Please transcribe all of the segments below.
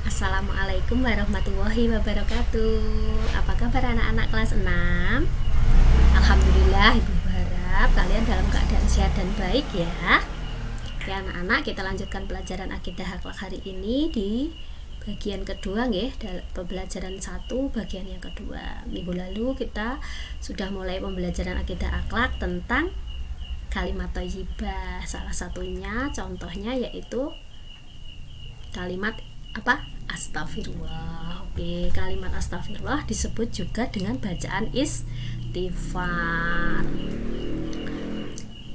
Assalamualaikum warahmatullahi wabarakatuh. Apa kabar anak-anak kelas 6? Alhamdulillah, Ibu berharap kalian dalam keadaan sehat dan baik ya. Oke anak-anak, kita lanjutkan pelajaran akidah akhlak hari ini di bagian kedua nggih, pembelajaran 1 bagian yang kedua. Minggu lalu kita sudah mulai pembelajaran akidah akhlak tentang kalimat thayyibah. Salah satunya contohnya yaitu kalimat apa? Astagfirullah. Oke, kalimat astagfirullah disebut juga dengan bacaan istighfar.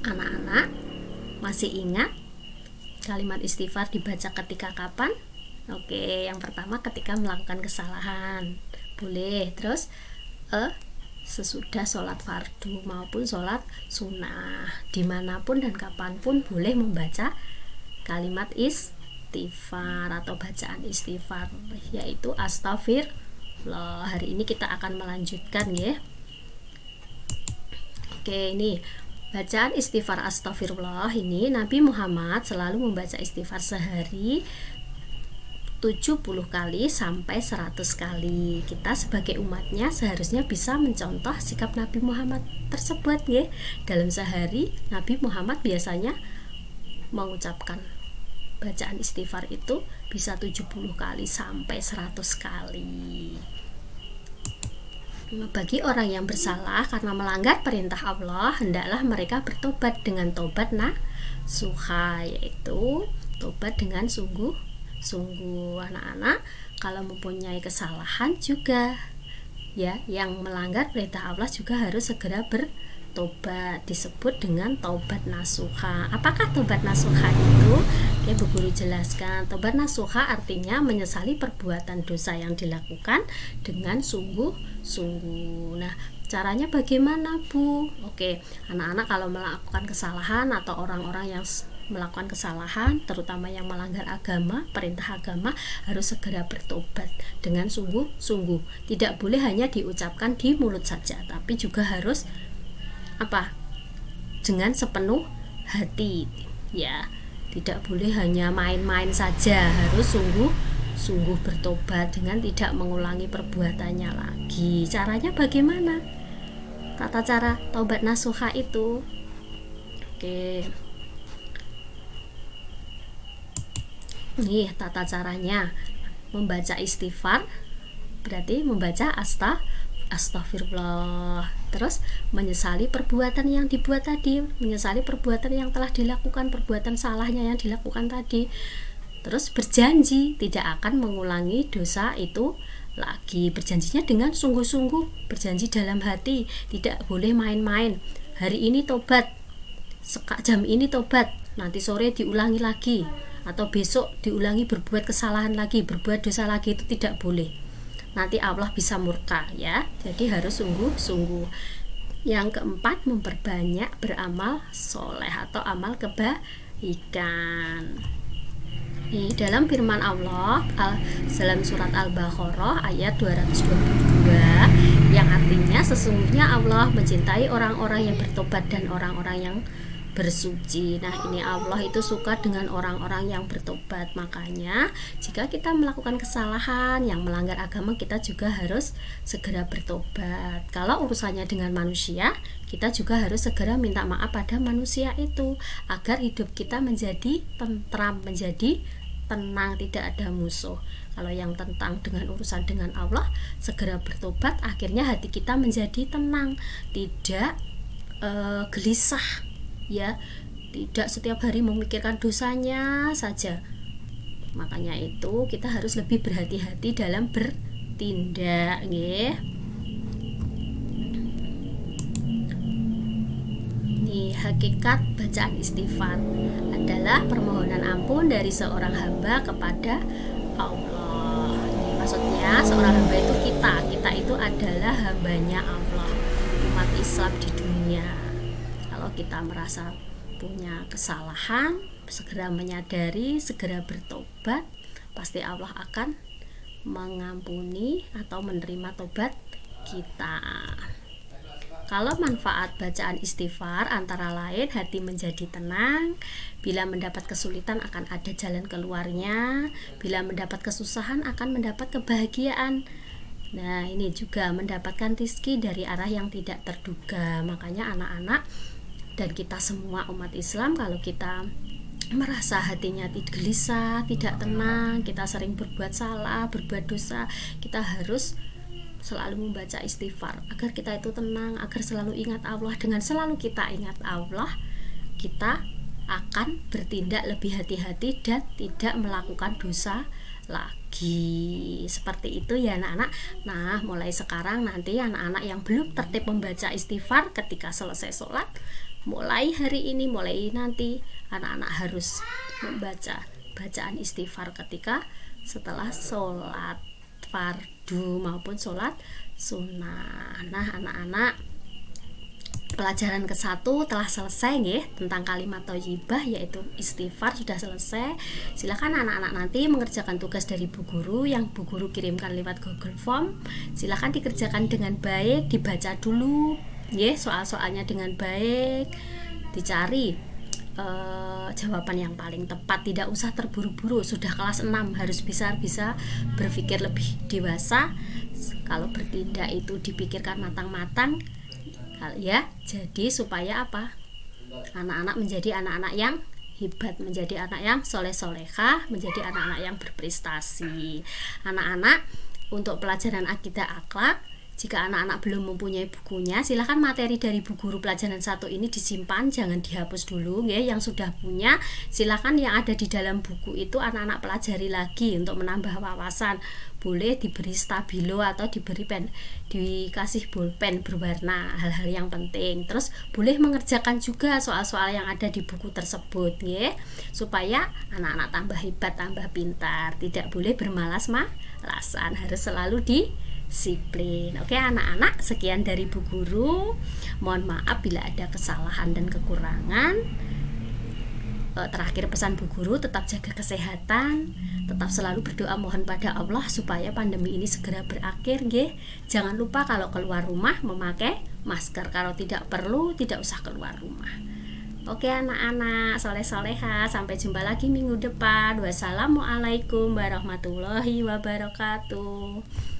Anak-anak masih ingat kalimat istighfar dibaca ketika kapan? Oke, yang pertama ketika melakukan kesalahan. Boleh. Terus sesudah sholat fardu maupun sholat sunnah, dimanapun dan kapanpun boleh membaca kalimat istighfar atau bacaan istighfar, yaitu astagfirullah. Hari ini kita akan melanjutkan ya. Oke, ini bacaan istighfar astagfirullah ini Nabi Muhammad selalu membaca istighfar sehari 70 kali sampai 100 kali. Kita sebagai umatnya seharusnya bisa mencontoh sikap Nabi Muhammad tersebut ya. Dalam sehari Nabi Muhammad biasanya mengucapkan bacaan istighfar itu bisa 70 kali sampai 100 kali. Bagi orang yang bersalah karena melanggar perintah Allah, hendaklah mereka bertobat dengan tobat nasuha, yaitu tobat dengan sungguh-sungguh. Anak-anak, kalau mempunyai kesalahan juga ya, yang melanggar perintah Allah juga harus segera bertobat, disebut dengan taubat nasuha. Apakah taubat nasuha itu? Ya, Bu Guru jelaskan. Taubat nasuha artinya menyesali perbuatan dosa yang dilakukan dengan sungguh-sungguh. Nah, caranya bagaimana, Bu? Oke, anak-anak kalau melakukan kesalahan atau orang-orang yang melakukan kesalahan, terutama yang melanggar agama, perintah agama, harus segera bertobat dengan sungguh-sungguh. Tidak boleh hanya diucapkan di mulut saja, tapi juga harus dengan sepenuh hati ya. Tidak boleh hanya main-main saja, harus sungguh-sungguh bertobat dengan tidak mengulangi perbuatannya lagi. Caranya bagaimana? Tata cara taubat nasuha itu. Oke. Nih tata caranya. Membaca istighfar berarti membaca astagfirullah. Terus menyesali perbuatan yang dibuat tadi, menyesali perbuatan yang telah dilakukan, perbuatan salahnya yang dilakukan tadi. Terus berjanji tidak akan mengulangi dosa itu lagi. Berjanjinya dengan sungguh-sungguh, berjanji dalam hati, tidak boleh main-main. Hari ini tobat, jam ini tobat, nanti sore diulangi lagi, atau besok diulangi berbuat kesalahan lagi, berbuat dosa lagi, itu tidak boleh. Nanti Allah bisa murka ya. Jadi harus sungguh-sungguh. Yang keempat, memperbanyak beramal soleh atau amal kebaikan. Dalam firman Allah dalam surat Al-Baqarah ayat 222 yang artinya sesungguhnya Allah mencintai orang-orang yang bertobat dan orang-orang yang bersuci. Nah, ini Allah itu suka dengan orang-orang yang bertobat. Makanya jika kita melakukan kesalahan yang melanggar agama, kita juga harus segera bertobat. Kalau urusannya dengan manusia, kita juga harus segera minta maaf pada manusia itu, agar hidup kita menjadi tentram, menjadi tenang, tidak ada musuh. Kalau yang tentang dengan urusan dengan Allah, segera bertobat, akhirnya hati kita menjadi tenang, tidak gelisah ya, tidak setiap hari memikirkan dosanya saja. Makanya itu kita harus lebih berhati-hati dalam bertindak nggih. Nih, hakikat bacaan istighfar adalah permohonan ampun dari seorang hamba kepada Allah. Maksudnya seorang hamba itu kita itu adalah hambanya Allah, umat Islam di dunia. Kalau kita merasa punya kesalahan, segera menyadari, segera bertobat, pasti Allah akan mengampuni atau menerima tobat kita. Kalau manfaat bacaan istighfar antara lain hati menjadi tenang, bila mendapat kesulitan akan ada jalan keluarnya, bila mendapat kesusahan akan mendapat kebahagiaan. Nah, ini juga mendapatkan rezeki dari arah yang tidak terduga. Makanya anak-anak dan kita semua umat Islam, kalau kita merasa hatinya gelisah, tidak tenang, kita sering berbuat salah, berbuat dosa, kita harus selalu membaca istighfar agar kita itu tenang, agar selalu ingat Allah. Dengan selalu kita ingat Allah, kita akan bertindak lebih hati-hati dan tidak melakukan dosa lagi. Seperti itu ya anak-anak. Nah, mulai sekarang nanti anak-anak yang belum tertib membaca istighfar ketika selesai sholat, mulai hari ini, mulai nanti anak-anak harus membaca bacaan istighfar ketika setelah sholat fardu maupun sholat sunnah. Nah anak-anak, pelajaran ke-1 telah selesai nih, tentang kalimat thayyibah yaitu istighfar sudah selesai. Silakan anak-anak nanti mengerjakan tugas dari Bu Guru yang Bu Guru kirimkan lewat Google Form. Silakan dikerjakan dengan baik, dibaca dulu ya soal-soalnya dengan baik, dicari jawaban yang paling tepat, tidak usah terburu-buru. Sudah kelas 6 harus bisa berpikir lebih dewasa. Kalau bertindak itu dipikirkan matang-matang ya. Jadi supaya apa? Anak-anak menjadi anak-anak yang hebat, menjadi anak yang soleh-solehah, menjadi anak-anak yang berprestasi. Anak-anak, untuk pelajaran akidah akhlak, jika anak-anak belum mempunyai bukunya, silahkan materi dari Bu Guru pelajaran 1 ini disimpan, jangan dihapus dulu ya. Yang sudah punya, silahkan yang ada di dalam buku itu anak-anak pelajari lagi untuk menambah wawasan. Boleh diberi stabilo atau dikasih bolpen berwarna, hal-hal yang penting. Terus boleh mengerjakan juga soal-soal yang ada di buku tersebut ya, supaya anak-anak tambah hebat, tambah pintar. Tidak boleh bermalas-malasan, harus selalu disiplin. Oke anak-anak, sekian dari Bu Guru. Mohon maaf bila ada kesalahan dan kekurangan. Terakhir pesan Bu Guru, tetap jaga kesehatan, tetap selalu berdoa mohon pada Allah supaya pandemi ini segera berakhir nggih. Jangan lupa kalau keluar rumah memakai masker, kalau tidak perlu tidak usah keluar rumah. Oke anak-anak, soleh-soleha, sampai jumpa lagi minggu depan. Wassalamualaikum warahmatullahi wabarakatuh.